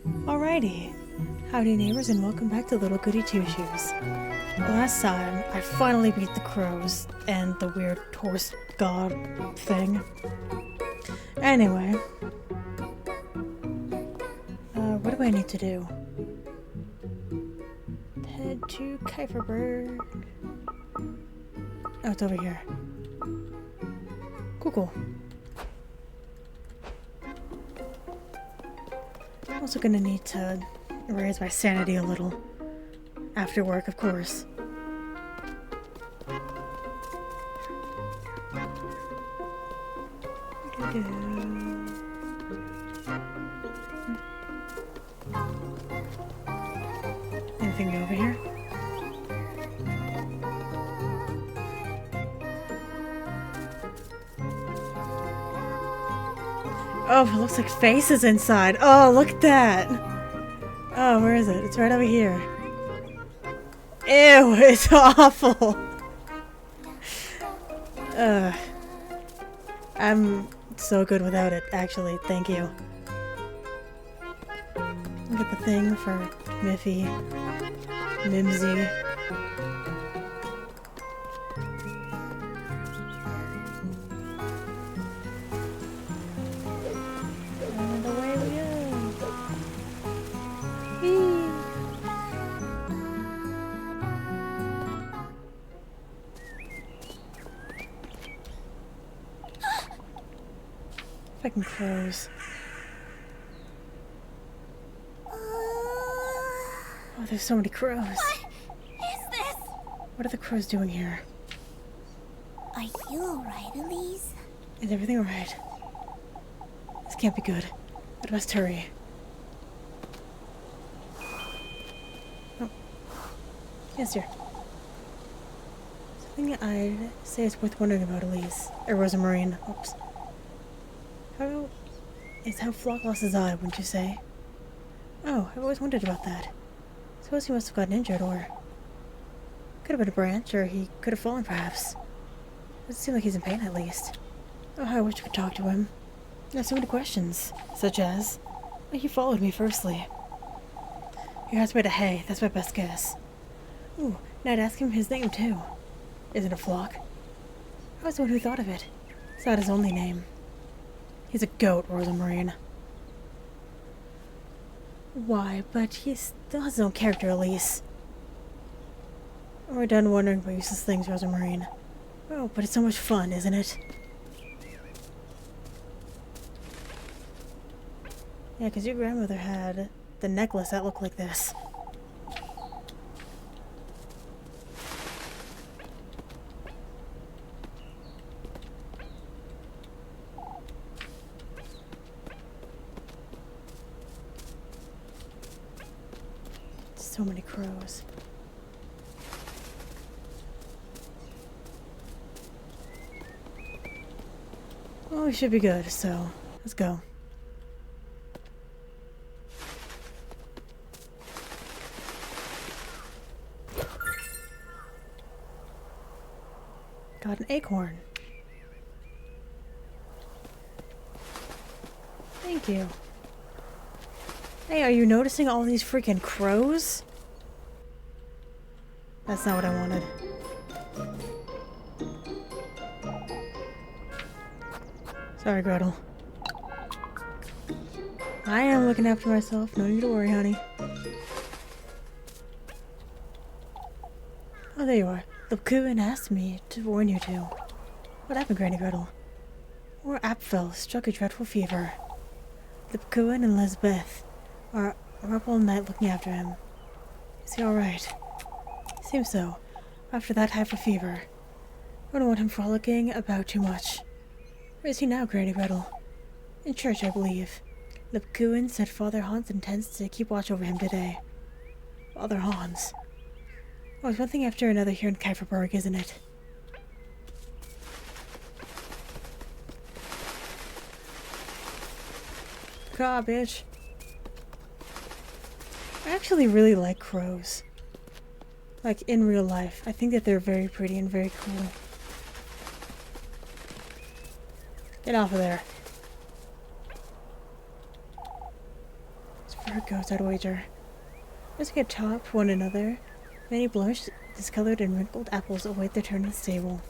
Alrighty. Howdy neighbors and welcome back to Little Goody Two Shoes. Last time, I finally beat the crows and the weird horse god thing. Anyway. What do I need to do? Head to Kieferberg. Oh, it's over here. Cool. I'm also gonna need to raise my sanity a little. After work, of course. Anything new over here? Oh, it looks like faces inside. Oh, look at that. Oh, where is it? It's right over here. Ew, it's awful. I'm so good without it, actually. Thank you. Look at the thing for Miffy, Mimsy. And away we go. Whee! Fucking crows. Oh, there's so many crows. What is this? What are the crows doing here? Are you alright, Elise? Is everything alright? This can't be good. I must hurry. Oh. Yes, dear. Something I'd say is worth wondering about, Elise. Or Rosamarine. Oops. How Flock lost his eye, wouldn't you say? Oh, I've always wondered about that. Suppose he must have gotten injured, or... Could have been a branch, or he could have fallen, perhaps. Doesn't seem like he's in pain, at least. Oh, how I wish I could talk to him. I have so many questions, such as... Why he followed me, firstly. He has made a hay, that's my best guess. Ooh, and I'd ask him his name, too. Isn't it Flock? I was the one who thought of it. It's not his only name. He's a goat, Rosamarine. Why, but he still has his own character, Elise. We're done wondering about useless things, Rosamarine. Oh, but it's so much fun, isn't it? Yeah, because your grandmother had the necklace that looked like this. So many crows. Well, we should be good, so let's go. Got an acorn. Thank you. Hey, are you noticing all these freaking crows? That's not what I wanted. Sorry, Gretel. I am looking after myself. No need to worry, honey. Oh, there you are. The Kuin asked me to warn you two. What happened, Granny Gretel? Poor Apfel struck a dreadful fever. The Kuin and Lisbeth are up all night looking after him. Is he alright? Seems so. After that type of fever. I don't want him frolicking about too much. Where is he now, Granny Gretel? In church, I believe. Lipkuin said Father Hans intends to keep watch over him today. Father Hans? Oh, it's one thing after another here in Kieferberg, isn't it? Caw, bitch. I actually really like crows. Like, in real life. I think that they're very pretty and very cool. Get off of there. It's for goats, I'd wager. As we get top one another, many blemished, discolored, and wrinkled apples await their turn in the stable.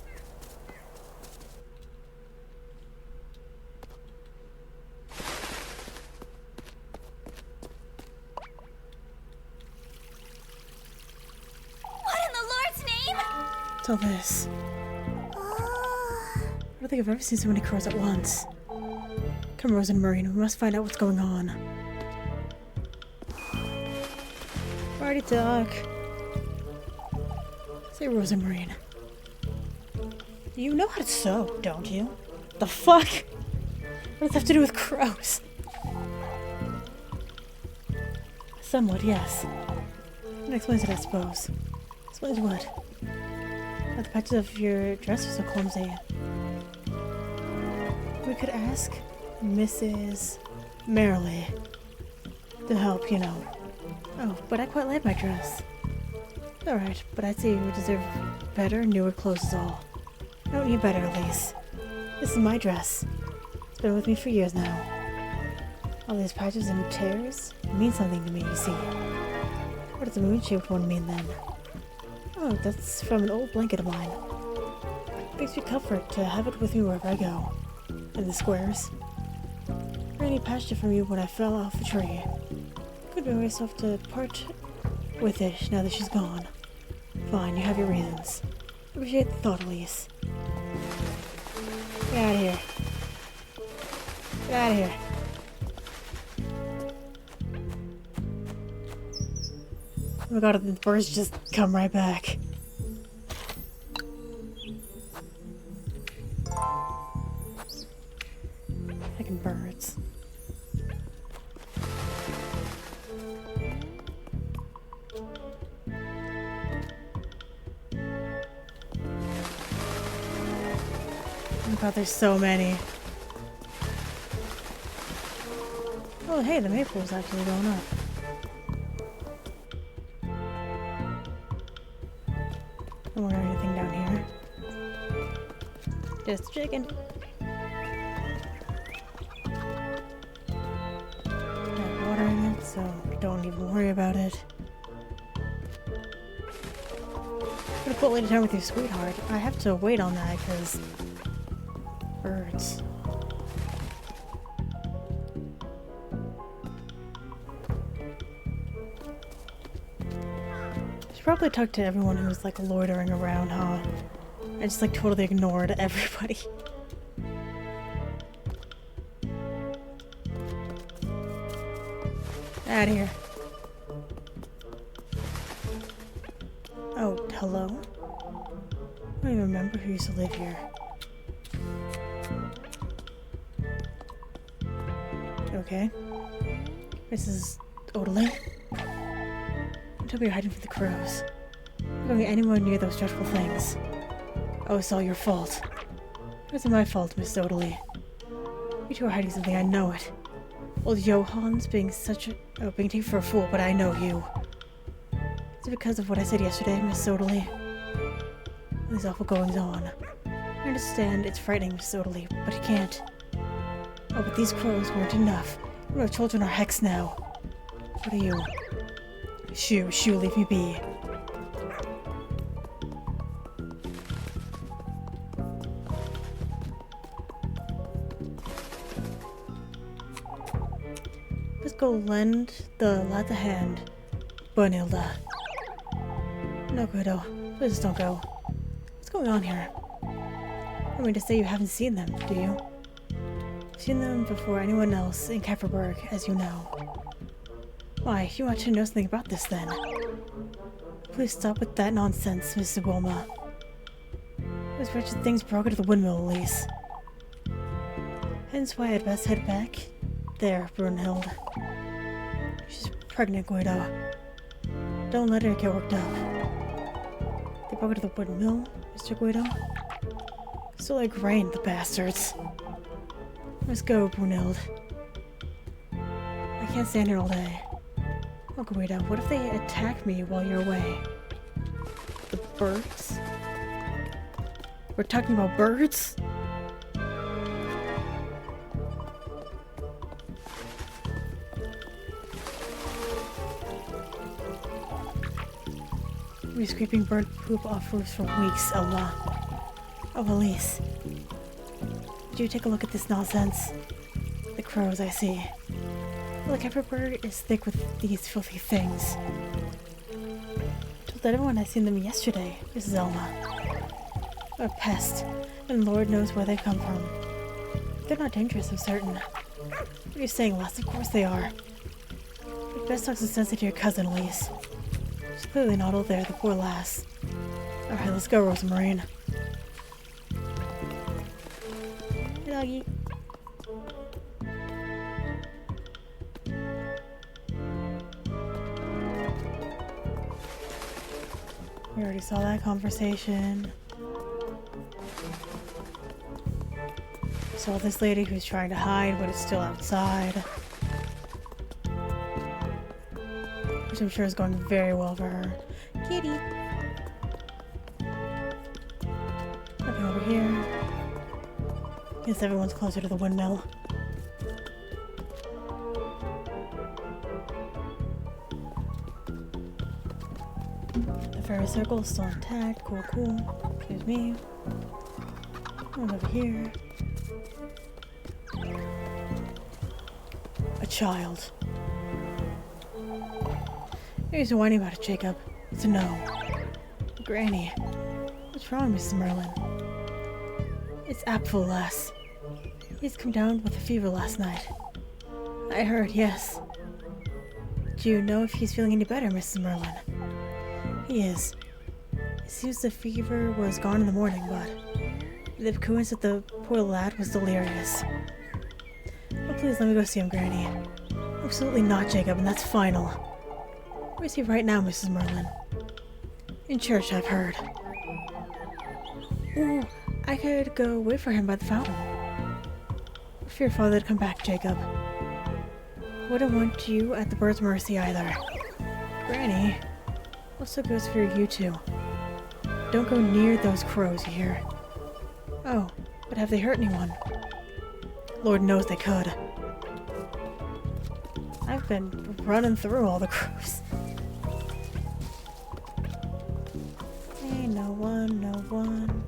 What in the Lord's name? It's all this. I don't think I've ever seen so many crows at once. Come, Rose and Marine, we must find out what's going on. Party talk. Say, Rose and Marine. You know how to sew, don't you? The fuck? What does that have to do with crows? Somewhat, yes. That explains it, I suppose. Explains what? Why the patches of your dress are so clumsy. We could ask Mrs. Merrily to help, you know. Oh, but I quite like my dress. Alright, but I'd say you deserve better, newer clothes is all. I don't need better, Elise. This is my dress. It's been with me for years now. All these patches and tears mean something to me, you see. What does the moon-shaped one mean then? Oh, that's from an old blanket of mine. It makes me comfort to have it with me wherever I go. In the squares. Granny patched it for me when I fell off a tree. Could bring myself to part with it now that she's gone. Fine, you have your reasons. Appreciate the thought, Elise. Get out of here. Get out of here. Oh my god, the birds just come right back. Fucking birds. Oh my god, there's so many. Oh hey, the maple's actually going up. Don't worry, anything down here. Just chicken. Got water in it, so don't even worry about it. I'm gonna put later time with you, sweetheart. I have to wait on that because birds. Should probably talk to everyone who's like loitering around, huh? I just like totally ignored everybody. Out of here. Oh, hello? I don't even remember who used to live here. Okay. Mrs. Odeley? Don't tell me you're hiding from the crows. Don't going anywhere near those dreadful things. Oh, it's all your fault. It wasn't my fault, Miss Odeley. You two are hiding something, I know it. Old Johann's being such a... oh, being taken for a fool, but I know you. Is it because of what I said yesterday, Miss Odeley? These awful goings-on. I understand it's frightening, Miss Odeley, but you can't. Oh, but these crows weren't enough. Our children are hexed now. What are you? Shoo, leave me be. Let's go lend the lad a hand, Brunhilde. No, Guido. Please don't go. What's going on here? I don't mean to say you haven't seen them, do you? I've seen them before anyone else in Kefferberg, as you know. Why, you ought to know something about this then. Please stop with that nonsense, Mrs. Wilma. Those wretched things broke into the windmill, Elise. Hence why I'd best head back there, Brunhilde. She's pregnant, Guido. Don't let her get worked up. They broke into the windmill, Mr. Guido? Still like rain, the bastards. Let's go, Brunhilde. I can't stand here all day. Oh, Guido, what if they attack me while you're away? The birds? We're talking about birds? We're scraping bird poop off roofs for weeks, Ella. Oh, Elise. Did you take a look at this nonsense? The crows, I see. Look, every bird is thick with these filthy things. Told everyone I seen them yesterday, Mrs. Elma. A pest, and Lord knows where they come from. They're not dangerous, I'm certain. What are you saying, lass? Of course they are. You'd best talk some sense into your cousin, Elise. She's clearly not all there, the poor lass. Alright, let's go, Rosamarine. Hey, doggy. We already saw that conversation. Saw this lady who's trying to hide but is still outside. Which I'm sure is going very well for her. Kitty! Nothing over here. Guess everyone's closer to the windmill. The fairy circle is still intact. Cool, cool. Excuse me. One over here. A child. Here's whining about it, Jacob. It's a no. Granny. What's wrong, Mrs. Merlin? It's Apfel, lass. He's come down with a fever last night. I heard, yes. Do you know if he's feeling any better, Mrs. Merlin? He is. It seems the fever was gone in the morning, but the coincidence that the poor lad was delirious. Oh, please let me go see him, Granny. Absolutely not, Jacob, and that's final. Where is he right now, Mrs. Merlin? In church, I've heard. Ooh, I could go wait for him by the fountain. For your father to come back, Jacob. Wouldn't want you at the bird's mercy either. Granny, also goes for you two. Don't go near those crows, you hear? Oh, but have they hurt anyone? Lord knows they could. I've been running through all the crows. Hey, no one, no one.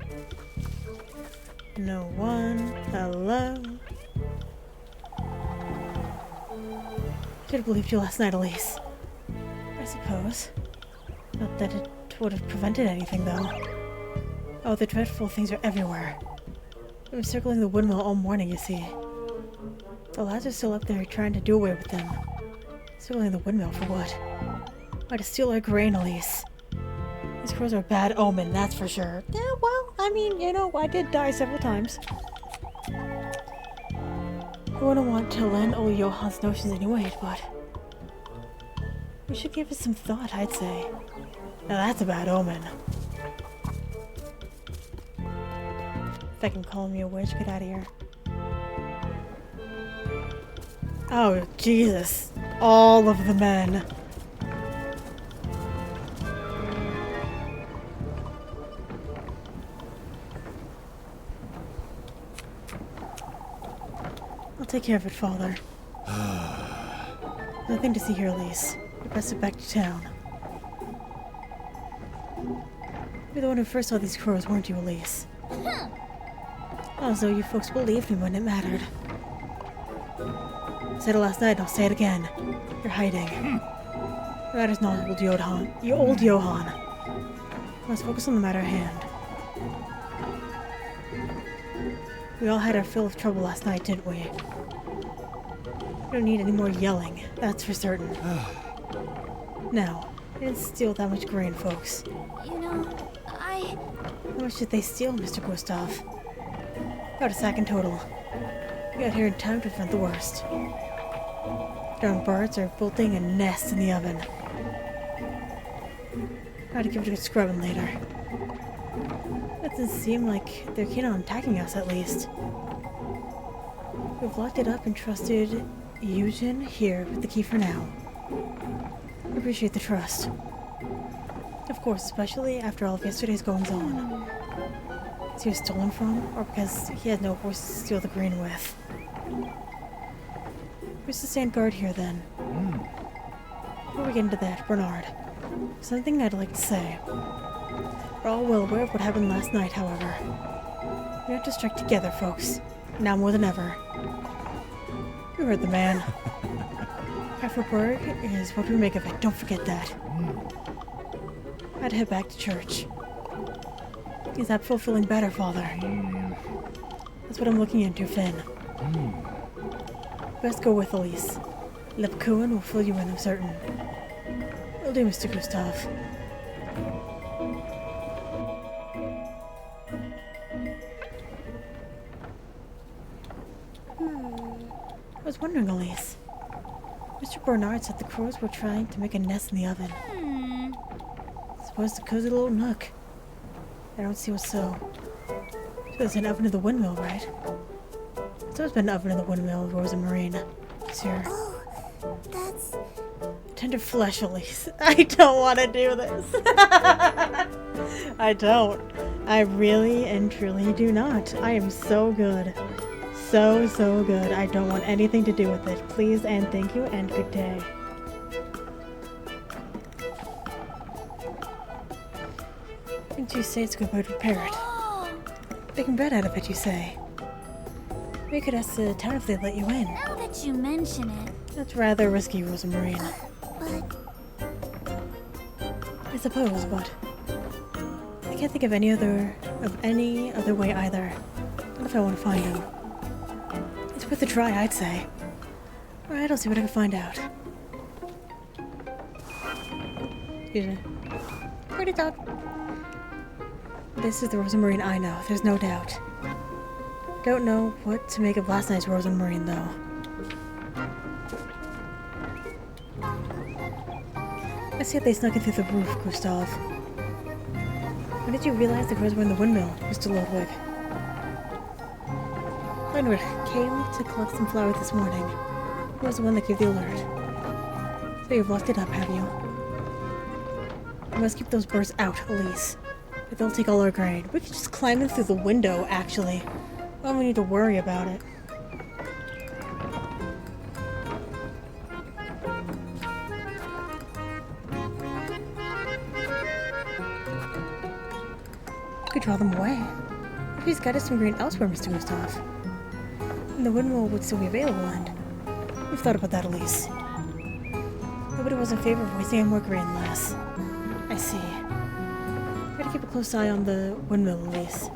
No one. Hello. Should have believed you last night, Elise. I suppose. Not that it would have prevented anything, though. Oh, the dreadful things are everywhere. They've been circling the windmill all morning, you see. The lads are still up there trying to do away with them. Circling the windmill for what? Why, to steal our grain, Elise. These crows are a bad omen, that's for sure. Yeah, well, I mean, you know, I did die several times. I wouldn't want to lend old Johan's notions anyway, but we should give it some thought, I'd say. Now that's a bad omen. If I can call me a witch, get out of here. Oh, Jesus. All of the men. I'll take care of it, Father. Nothing to see here, Elise. You're best get back to town. You're the one who first saw these crows, weren't you, Elise? Oh, as though you folks believed me when it mattered. I said it last night and I'll say it again. You're hiding. It matters not, old Johan. You old Johan. Let's focus on the matter at hand. We all had our fill of trouble last night, didn't we? We don't need any more yelling, that's for certain. Now, I didn't steal that much grain, folks. You know, How much did they steal, Mr. Gustav? About a sack in total. We got here in time to prevent the worst. Darn birds are building a nest in the oven. Gotta give it a good scrubbing later. Doesn't seem like they're keen on attacking us, at least. We've locked it up and trusted Eugen here with the key for now. I appreciate the trust. Of course, especially after all of yesterday's goings-on. Is he was stolen from, or because he had no horse to steal the grain with? Who's to stand guard here, then? Before we get into that, Bernard, Something I'd like to say. We're all well aware of what happened last night, however. We have to strike together, folks. Now more than ever. You heard the man. Heidelberg is what we make of it. Don't forget that. I'd head back to church. Is Apfel feeling better, Father? That's what I'm looking into, Finn. Best go with Elise. Lepkuin will fill you in, I'm certain. Will do, Mr. Gustav. I was wondering, Elise. Mr. Bernard said the crows were trying to make a nest in the oven. Suppose the cozy little nook. I don't see what's so. There's an oven in the windmill, right? There's always been an oven in the windmill, Rosa Marine. Sir. Oh, that's... Tender flesh, Elise. I don't want to do this. I don't. I really and truly do not. I am so good. So good. I don't want anything to do with it. Please and thank you and good day. Didn't you say it's a good way to prepare it? Making bread out of it, you say? We could ask the town if they'd let you in. Now that you mention it... That's rather risky, Rosa Marine. But... I suppose, but... I can't think of any other way either. Not if I want to find him. It's worth a try, I'd say. Alright, I'll see what I can find out. Excuse me. Pretty tough. This is the Rosa Marine I know, there's no doubt. Don't know what to make of last night's Rosa Marine, though. I see they snuck in through the roof, Gustav. When did you realize the girls were in the windmill, Mr. Ludwig? Ludwig came to collect some flowers this morning. He was the one that gave the alert. So you've locked it up, have you? We must keep those birds out, Elise. But they'll take all our grain. We could just climb in through the window, actually. Well, we need to worry about it. We could draw them away. If he's got us some grain elsewhere, Mr. Gustav. And the windmill would still be available, and we've thought about that, Elise. Nobody was in favor of wasting any more grain, lass. I see. Gotta keep a close eye on the windmill, Elise.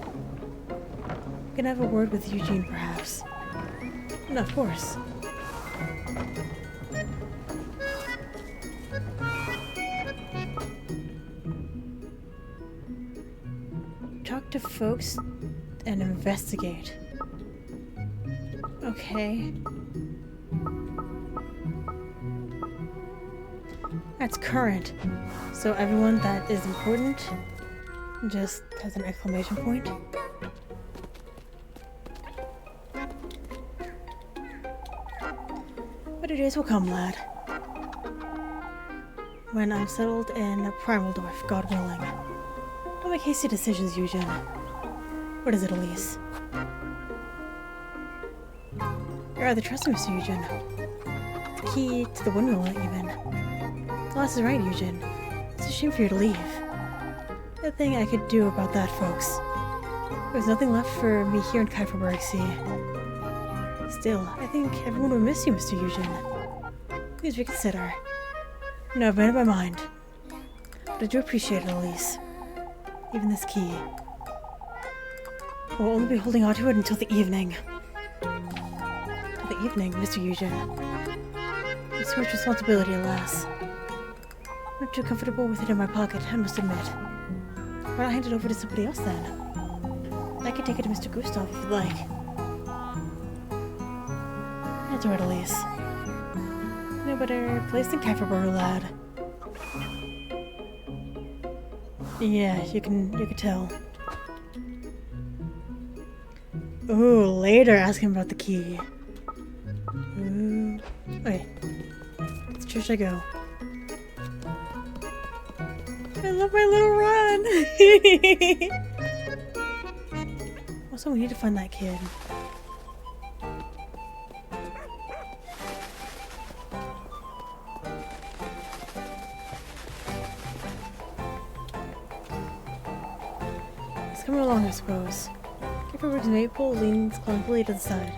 We can have a word with Eugene, perhaps. No, of course. Talk to folks and investigate. Okay. That's current. So everyone that is important just has an exclamation point. Better days will come, lad. When I'm settled in Primaldorf, God willing. Don't make hasty decisions, Eugen. What is it, Elise? You're rather trusting, Mr. Eugen. The key to the windmill, even. Lass is right, Eugen. It's a shame for you to leave. Nothing I could do about that, folks. There's nothing left for me here in Kieferberg, see. Still, I think everyone will miss you, Mr. Eugen. Please reconsider. No, I've made up my mind. But I do appreciate it, Elise. Even this key. I will only be holding on to it until the evening. Till the evening, Mr. Eugen. It's too much responsibility, alas. I'm not too comfortable with it in my pocket, I must admit. Why not hand it over to somebody else, then? I can take it to Mr. Gustav if you'd like. That's right, Elise. No better place than Kieferberg, lad. Yeah, you can tell. Ooh, later ask him about the key. Ooh. Okay. To church I go. I love my little run! Also, we need to find that kid. It's coming along, I suppose. Kieferberg's maypole leans clumsily to the side,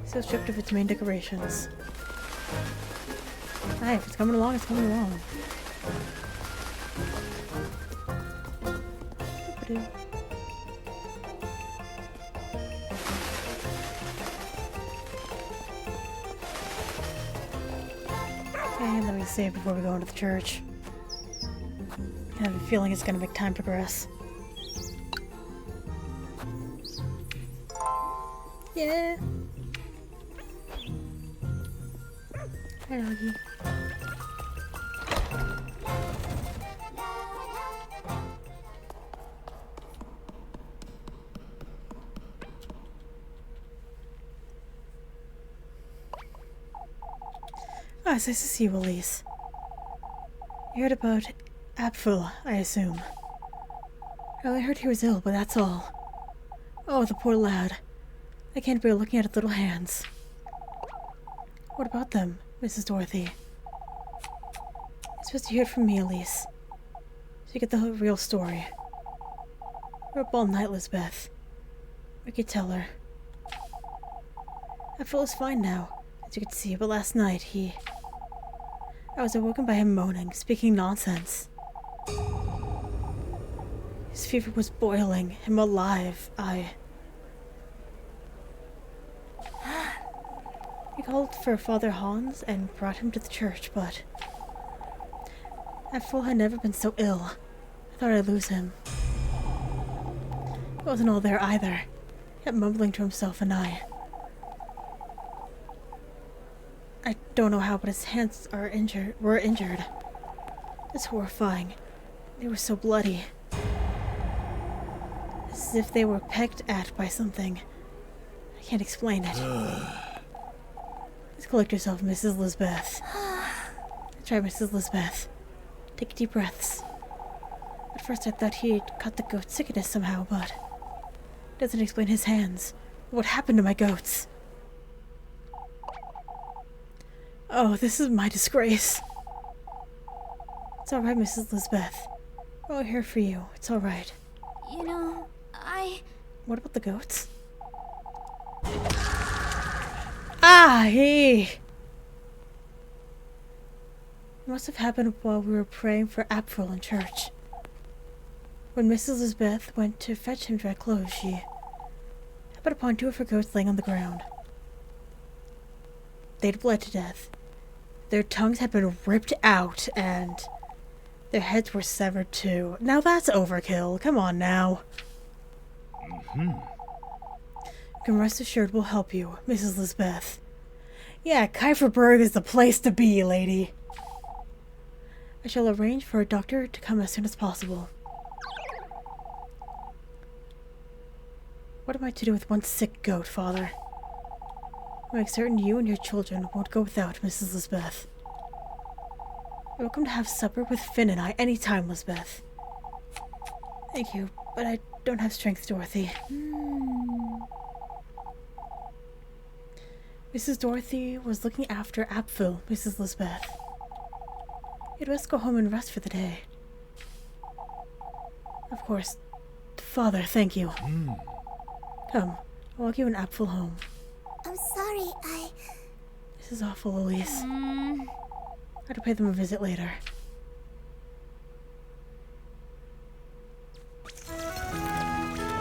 so stripped of its main decorations. Hey, if it's coming along, it's coming along. Boop-a-doo. Okay, let me save before we go into the church. I have a feeling it's gonna make time progress. Yeah. Hi, doggy. Oh, it's nice to see you, Elise. You heard about Apfel, I assume. I only heard he was ill, but that's all. Oh, the poor lad. I can't bear looking at his little hands. What about them, Mrs. Dorothy? You're supposed to hear it from me, Elise. So you get the real story. We're up all night, Lisbeth. We could tell her. Apfel is fine now, as you could see, but last night I was awoken by him moaning, speaking nonsense. His fever was boiling, him alive. We called for Father Hans and brought him to the church, but Apfel had never been so ill. I thought I'd lose him. He wasn't all there either. He kept mumbling to himself, and I don't know how, but his hands were injured. It's horrifying. They were so bloody. As if they were pecked at by something. I can't explain it. Please collect yourself, Mrs. Lisbeth. Try, Mrs. Lisbeth. Take deep breaths. At first I thought he'd caught the goat sickness somehow, but it doesn't explain his hands. What happened to my goats? Oh, this is my disgrace. It's alright, Mrs. Lisbeth. We're all here for you. It's alright. You know, What about the goats? Ah, hey! It must have happened while we were praying for Apfel in church. When Mrs. Lisbeth went to fetch him dry clothes, she happened upon two of her goats laying on the ground. They'd bled to death. Their tongues had been ripped out, and their heads were severed too. Now that's overkill. Come on now. You can rest assured we'll help you, Mrs. Lisbeth. Yeah, Kieferberg is the place to be, lady. I shall arrange for a doctor to come as soon as possible. What am I to do with one sick goat, Father? I'll make certain you and your children won't go without, Mrs. Lisbeth. You're welcome to have supper with Finn and I any time, Lisbeth. Thank you, but I don't have strength, Dorothy. Mrs. Dorothy was looking after Apfel, Mrs. Lisbeth. You'd best go home and rest for the day. Of course. Father, thank you. Come, I'll walk you and Apfel home. I'm sorry, This is awful, Elise. I'll have to pay them a visit later.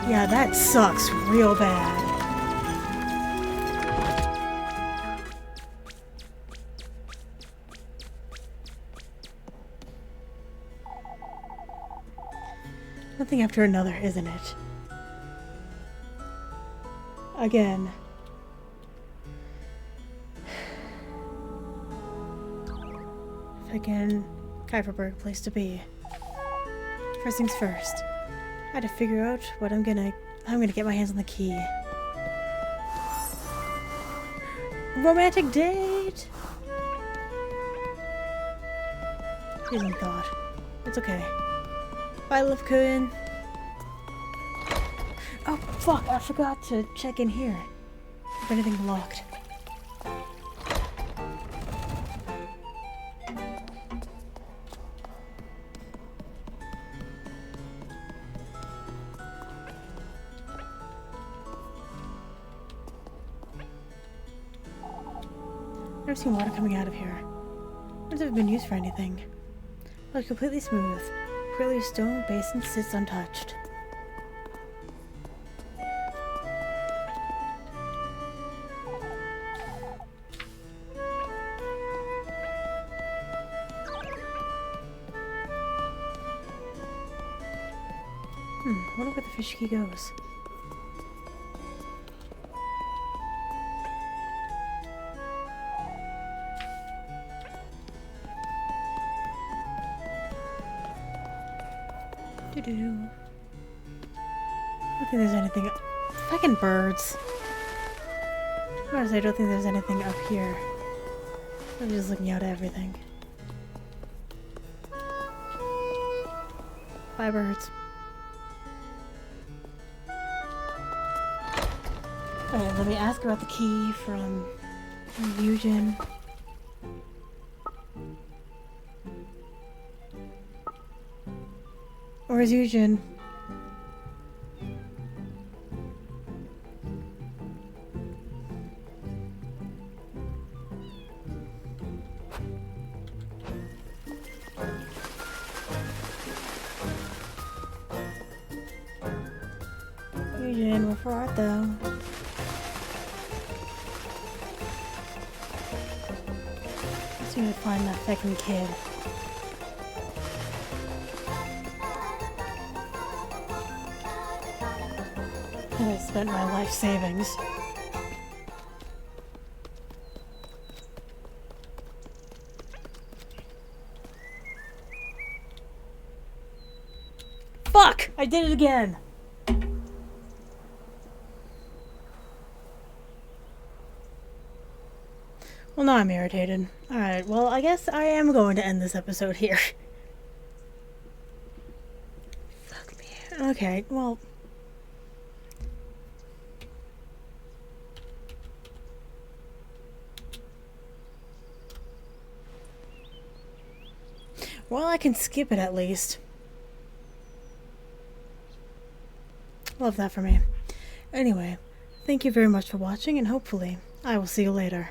Yeah, that sucks real bad. One thing after another, isn't it? Again. Again, Kieferberg, place to be. First things first. I had to figure out how I'm gonna get my hands on the key. Romantic date! Isn't thought. It's okay. Bye, Little Goody. Oh, fuck, I forgot to check in here. If anything's locked. Never seen water coming out of here. It's never been used for anything. But it's completely smooth. Purely a stone basin sits untouched. Wonder where the fish key goes. I don't think there's anything. Fucking birds. I don't think there's anything up here. I'm just looking out at everything. Bye, birds. Alright, let me ask about the key from Eugen. Or is Eugen? Eugen, we're for art though. Let's see if we find that fucking kid. And I spent my life savings. Fuck! I did it again! Well, now I'm irritated. Alright, well, I guess I am going to end this episode here. Fuck me. Okay, well... Well, I can skip it at least. Love that for me. Anyway, thank you very much for watching, and hopefully I will see you later.